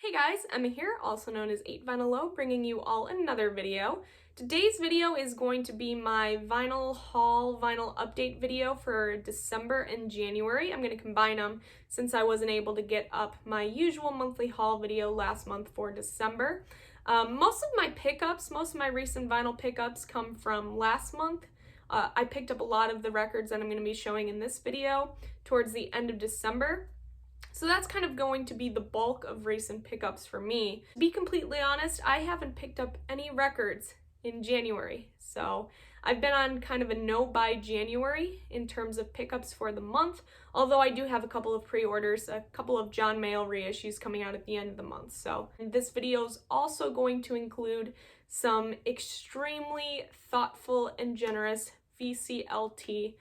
Hey guys, Emma here, also known as 8vinyllow, bringing you all another video. Today's video is going to be my vinyl haul, vinyl update video for December and January. I'm going to combine them since I wasn't able to get up my usual monthly haul video last month for December. Most of my recent vinyl pickups come from last month. I picked up a lot of the records that I'm going to be showing in this video towards the end of December. So that's kind of going to be the bulk of recent pickups for me. To be completely honest, I haven't picked up any records in January. So I've been on kind of a no buy January in terms of pickups for the month, although I do have a couple of pre-orders, a couple of John Mayall reissues coming out at the end of the month. So this video is also going to include some extremely thoughtful and generous VCLT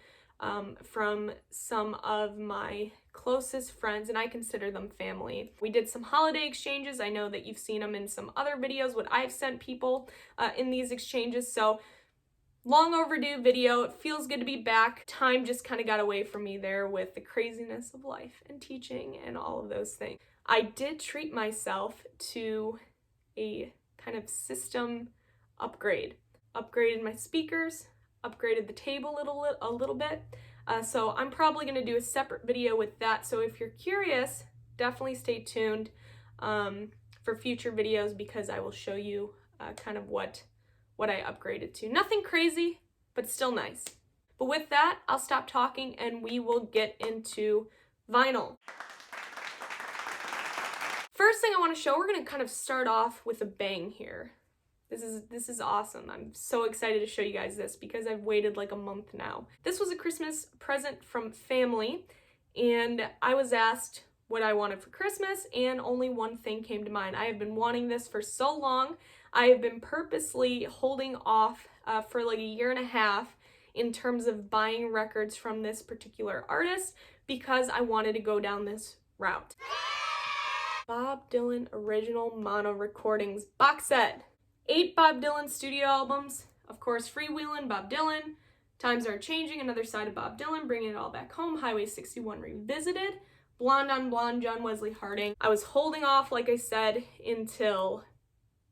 from some of my closest friends, and I consider them family. We did some holiday exchanges. I know that you've seen them in some other videos, what I've sent people in these exchanges, so long overdue video. It feels good to be back. Time just kind of got away from me there with the craziness of life and teaching and all of those things. I did treat myself to a kind of system upgrade. Upgraded my speakers, upgraded the table a little bit. So I'm probably going to do a separate video with that. So if you're curious, definitely stay tuned for future videos because I will show you kind of what I upgraded to. Nothing crazy, but still nice. But with that, I'll stop talking and we will get into vinyl. First thing I want to show, we're going to kind of start off with a bang here. This is awesome. I'm so excited to show you guys this because I've waited like a month now. This was a Christmas present from family, and I was asked what I wanted for Christmas, and only one thing came to mind. I have been wanting this for so long. I have been purposely holding off for like a year and a half in terms of buying records from this particular artist because I wanted to go down this route. Bob Dylan Original Mono Recordings box set. 8 Bob Dylan studio albums, of course, Freewheelin', Bob Dylan, Times Are Changing, Another Side of Bob Dylan, Bringing It All Back Home, Highway 61 Revisited, Blonde on Blonde, John Wesley Harding. I was holding off, like I said, until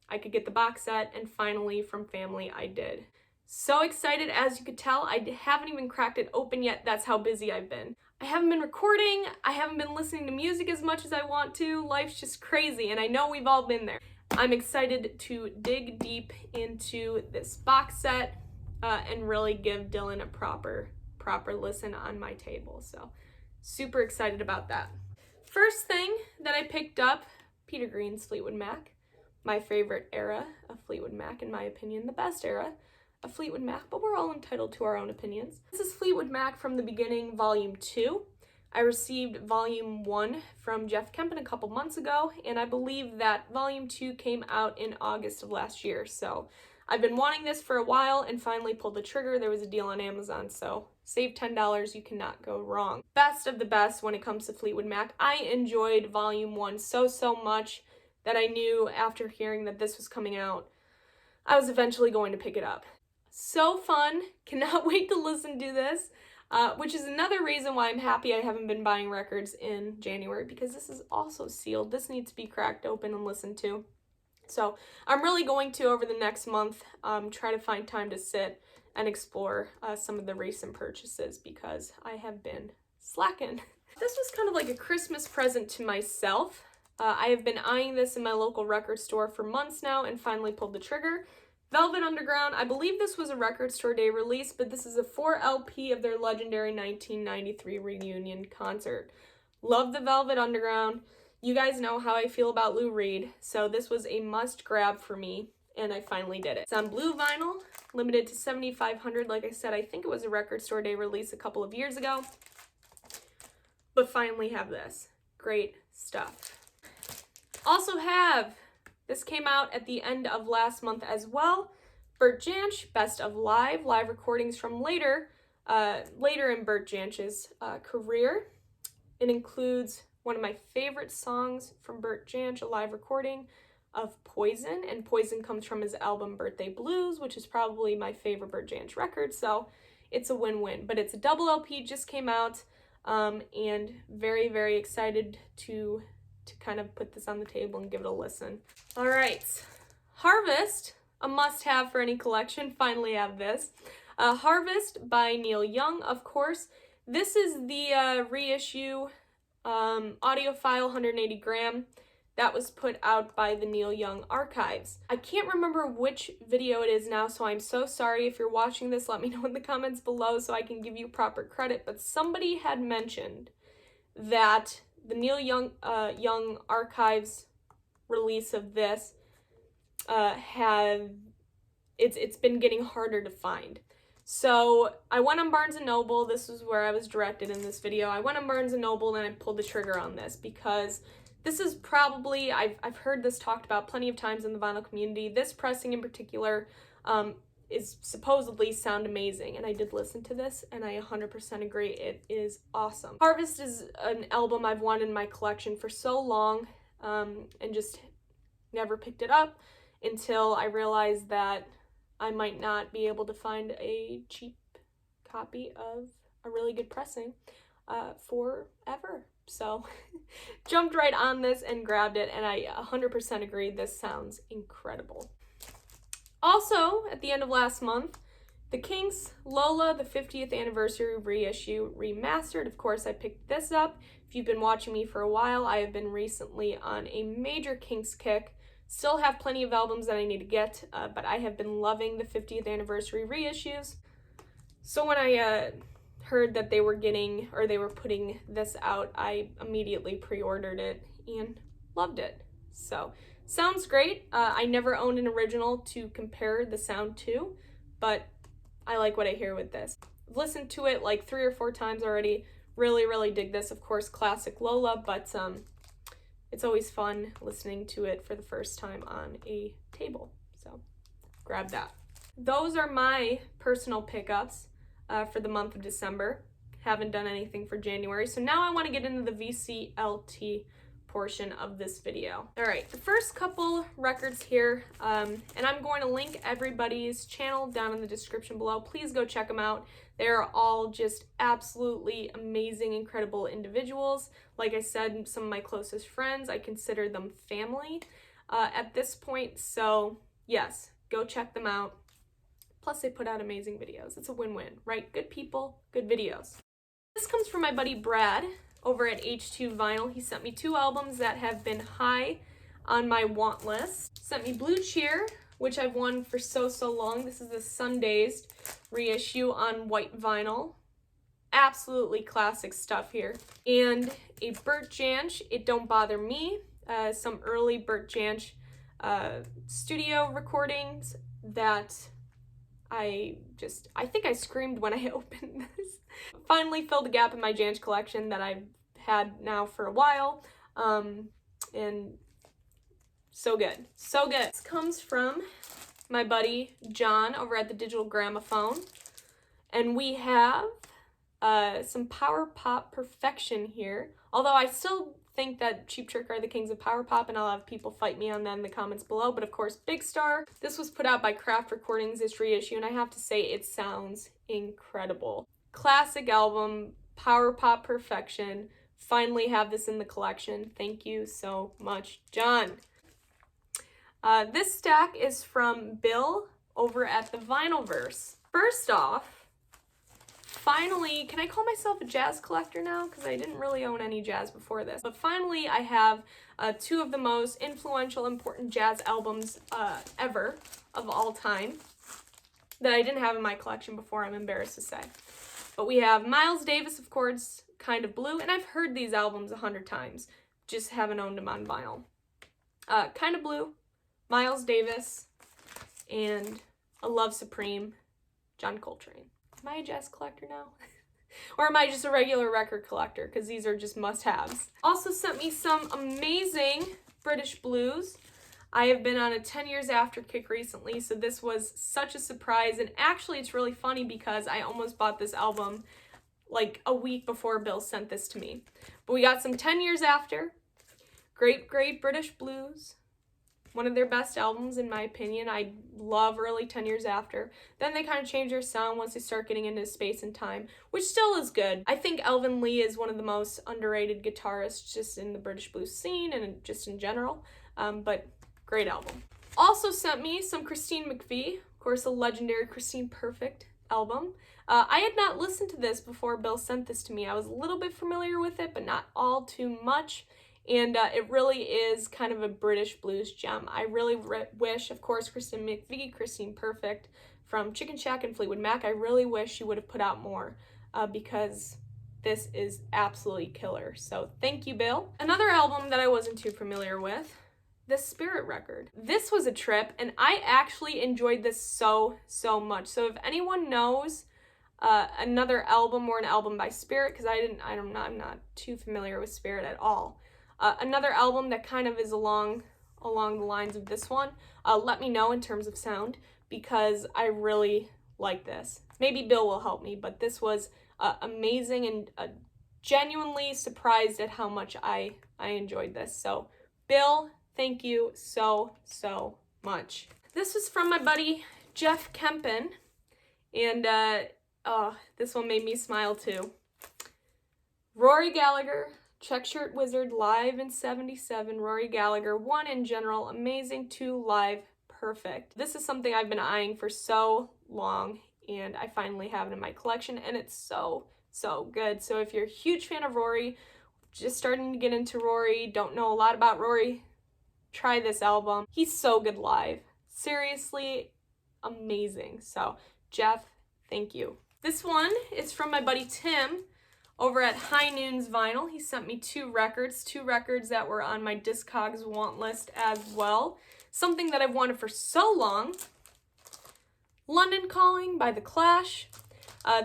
I could get the box set, and finally from family I did. So excited, as you could tell. I haven't even cracked it open yet. That's how busy I've been. I haven't been recording, I haven't been listening to music as much as I want to. Life's just crazy, and I know we've all been there. I'm excited to dig deep into this box set and really give Dylan a proper listen on my table. So super excited about that. First thing that I picked up, Peter Green's Fleetwood Mac. My favorite era of Fleetwood Mac, in my opinion, the best era of Fleetwood Mac, but we're all entitled to our own opinions. This is Fleetwood Mac from the beginning, volume 2. I received volume 1 from Jeff Kempen a couple months ago, and I believe that volume 2 came out in August of last year. So I've been wanting this for a while and finally pulled the trigger. There was a deal on Amazon, so save $10, you cannot go wrong. Best of the best when it comes to Fleetwood Mac. I enjoyed volume 1 so much that I knew after hearing that this was coming out, I was eventually going to pick it up. So fun, cannot wait to listen to this. Which is another reason why I'm happy I haven't been buying records in January, because this is also sealed. This needs to be cracked open and listened to. So I'm really going to, over the next month, try to find time to sit and explore some of the recent purchases because I have been slacking. This was kind of like a Christmas present to myself. I have been eyeing this in my local record store for months now and finally pulled the trigger. Velvet Underground, I believe this was a record store day release, but this is a 4 LP of their legendary 1993 reunion concert. Love the Velvet Underground. You guys know how I feel about Lou Reed, so this was a must grab for me, and I finally did it. It's on blue vinyl, limited to 7,500. Like I said, I think it was a record store day release a couple of years ago, but finally have this. Great stuff. Also have, this came out at the end of last month as well, Bert Jansch, Best of Live recordings from later in Bert Jansch's career. It includes one of my favorite songs from Bert Jansch, a live recording of Poison, and Poison comes from his album Birthday Blues, which is probably my favorite Bert Jansch record, so it's a win-win. But it's a double LP, just came out, and very excited to to kind of put this on the table and give it a listen. All right, Harvest, a must-have for any collection. Finally have this. Harvest by Neil Young, of course. This is the reissue audiophile 180 gram that was put out by the Neil Young Archives. I can't remember which video it is now, so I'm so sorry. If you're watching this, let me know in the comments below so I can give you proper credit, but somebody had mentioned that the Neil Young Archives release of this it's been getting harder to find. So I went on Barnes & Noble. This is where I was directed in this video. I went on Barnes & Noble and I pulled the trigger on this because this is probably, I've heard this talked about plenty of times in the vinyl community. This pressing in particular is supposedly sound amazing, and I did listen to this and I 100% agree. It is awesome. Harvest is an album I've wanted in my collection for so long and just never picked it up until I realized that I might not be able to find a cheap copy of a really good pressing forever. So jumped right on this and grabbed it, and I 100% agree, this sounds incredible. Also, at the end of last month, the Kinks Lola, the 50th anniversary reissue remastered. Of course, I picked this up. If you've been watching me for a while, I have been recently on a major Kinks kick. Still have plenty of albums that I need to get, but I have been loving the 50th anniversary reissues. So when I heard that they were putting this out, I immediately pre-ordered it and loved it. So sounds great. I never owned an original to compare the sound to, but I like what I hear with this. I've listened to it like 3 or 4 times already. Really, really dig this. Of course, classic Lola, but it's always fun listening to it for the first time on a table. So grab that. Those are my personal pickups for the month of December. Haven't done anything for January. So now I want to get into the VCLT portion of this video. All right, the first couple records here, and I'm going to link everybody's channel down in the description below. Please go check them out. They're all just absolutely amazing, incredible individuals. Like I said, some of my closest friends, I consider them family at this point. So yes, go check them out. Plus they put out amazing videos. It's a win-win, right? Good people, good videos. This comes from my buddy Brad over at H2 Vinyl. He sent me 2 albums that have been high on my want list. Sent me Blue Cheer, which I've won for so long. This is the Sundazed reissue on white vinyl. Absolutely classic stuff here. And a Bert Jansch, It Don't Bother Me, some early Bert Jansch studio recordings that I think I screamed when I opened this. Finally filled a gap in my Jansch collection that I've had now for a while, and so good, so good. This comes from my buddy John over at the Digital Gramophone, and we have some power pop perfection here, although I still think that Cheap Trick are the kings of power pop, and I'll have people fight me on that in the comments below. But of course, Big Star. This was put out by Craft Recordings, this reissue, and I have to say it sounds incredible. Classic album, power pop perfection. Finally have this in the collection. Thank you so much, John. This stack is from Bill over at the Vinylverse. First off, finally, can I call myself a jazz collector now? Because I didn't really own any jazz before this. But finally, I have 2 of the most influential, important jazz albums ever, of all time, that I didn't have in my collection before, I'm embarrassed to say. But we have Miles Davis, of course, Kind of Blue, and I've heard these albums 100 times, just haven't owned them on vinyl. Kind of Blue, Miles Davis, and A Love Supreme, John Coltrane. Am I a jazz collector now? Or am I just a regular record collector? Because these are just must-haves. Also sent me some amazing British blues. I have been on a 10 years after kick recently, so this was such a surprise. And actually, it's really funny because I almost bought this album like a week before Bill sent this to me. But we got some 10 years after. Great British blues. one of their best albums in my opinion. I love early 10 Years After. Then they kind of change their sound once they start getting into Space and Time, which still is good. I think Elvin Lee is one of the most underrated guitarists just in the British blues scene and just in general, but great album. Also sent me some Christine McVie, of course the legendary Christine Perfect album. I had not listened to this before Bill sent this to me. I was a little bit familiar with it, but not all too much. And it really is kind of a British blues gem. I really wish, of course, Christine McVie, Christine Perfect from Chicken Shack and Fleetwood Mac, I really wish she would have put out more because this is absolutely killer. So thank you, Bill. Another album that I wasn't too familiar with, The Spirit record. This was a trip, and I actually enjoyed this so much. So if anyone knows another album or an album by Spirit, because I'm not too familiar with Spirit at all. Another album that kind of is along the lines of this one, let me know in terms of sound, because I really like this. Maybe Bill will help me, but this was amazing, and genuinely surprised at how much I enjoyed this. So Bill, thank you so much. This was from my buddy Jeff Kempen, and this one made me smile too. Rory Gallagher, Check Shirt Wizard, live in '77. Rory Gallagher, 1 in general, amazing, 2 live, perfect. This is something I've been eyeing for so long, and I finally have it in my collection, and it's so good. So if you're a huge fan of Rory, just starting to get into Rory, don't know a lot about Rory, try this album. He's so good live. Seriously, amazing. So Jeff, thank you. This one is from my buddy Tim over at High Noon's Vinyl. He sent me 2 records that were on my Discogs want list as well. Something that I've wanted for so long. London Calling by The Clash.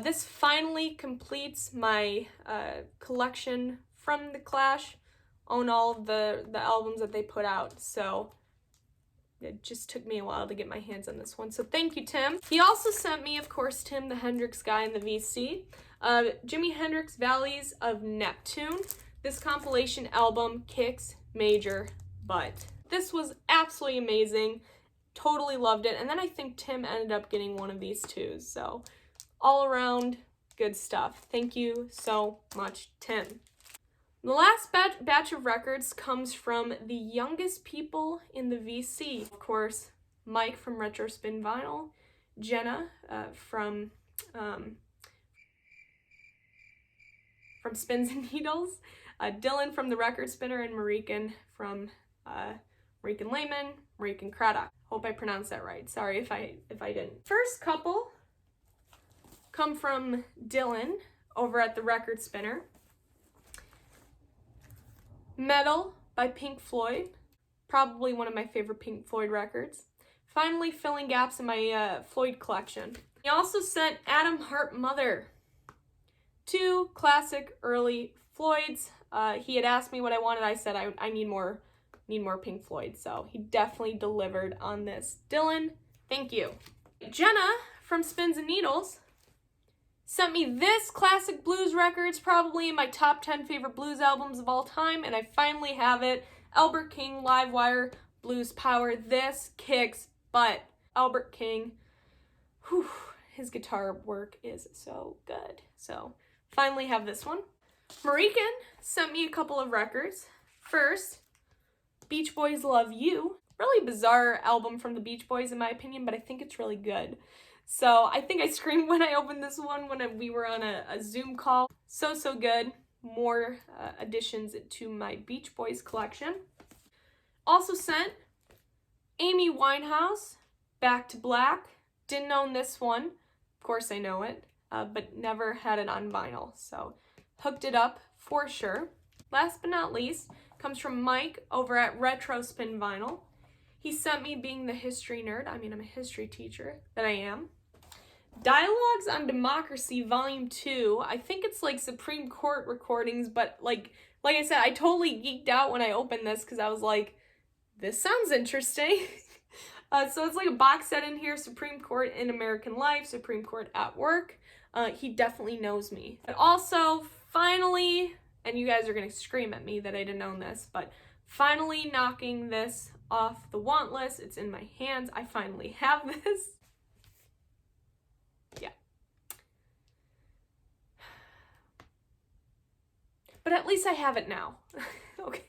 This finally completes my collection from The Clash. Own all of the albums that they put out, so it just took me a while to get my hands on this one. So thank you, Tim. He also sent me, of course, Tim, the Hendrix guy in the VC. Jimi Hendrix Valleys of Neptune. This compilation album kicks major butt. This was absolutely amazing. Totally loved it. And then I think Tim ended up getting one of these too. So all around good stuff. Thank you so much, Tim. The last batch of records comes from the youngest people in the VC. Of course, Mike from Retro Spin Vinyl, Jenna from Spins and Needles, Dylan from The Record Spinner, and Marican from Marican Lehman, Marican Craddock. Hope I pronounced that right. Sorry if I didn't. First couple come from Dylan over at The Record Spinner. Metal by Pink Floyd, probably one of my favorite Pink Floyd records. Finally filling gaps in my Floyd collection. He also sent Adam Hart Mother, 2 classic early Floyds. He had asked me what I wanted. I said I need more Pink Floyd, so he definitely delivered on this. Dylan, thank you. Jenna from Spins and Needles sent me this classic blues records, probably in my top 10 favorite blues albums of all time, and I finally have it. Albert King, Livewire, Blues Power. This kicks butt. Albert King, whew, his guitar work is so good. So, finally have this one. Marican sent me a couple of records. First, Beach Boys Love You. Really bizarre album from the Beach Boys in my opinion, but I think it's really good. So I think I screamed when I opened this one when we were on a Zoom call. So good. More additions to my Beach Boys collection. Also sent Amy Winehouse, Back to Black. Didn't own this one. Of course I know it, but never had it on vinyl. So hooked it up for sure. Last but not least comes from Mike over at Retro Spin Vinyl. He sent me, being the history nerd, I mean I'm a history teacher, that I am, Dialogues on Democracy Volume 2. I think it's like Supreme Court recordings, but like I said, I totally geeked out when I opened this because I was like, this sounds interesting. So it's like a box set in here, Supreme Court in American Life, Supreme Court at Work. He definitely knows me. But also, finally, and you guys are gonna scream at me that I didn't own this, but finally knocking this off the want list. It's in my hands. I finally have this. Yeah. But at least I have it now. Okay.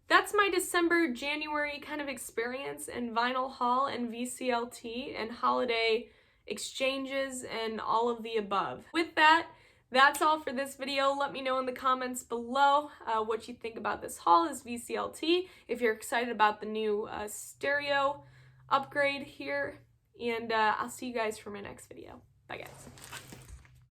That's my December, January kind of experience in vinyl haul and VCLT and holiday exchanges and all of the above. With that, that's all for this video. Let me know in the comments below what you think about this haul, this VCLT, if you're excited about the new stereo upgrade here, and I'll see you guys for my next video. Bye guys.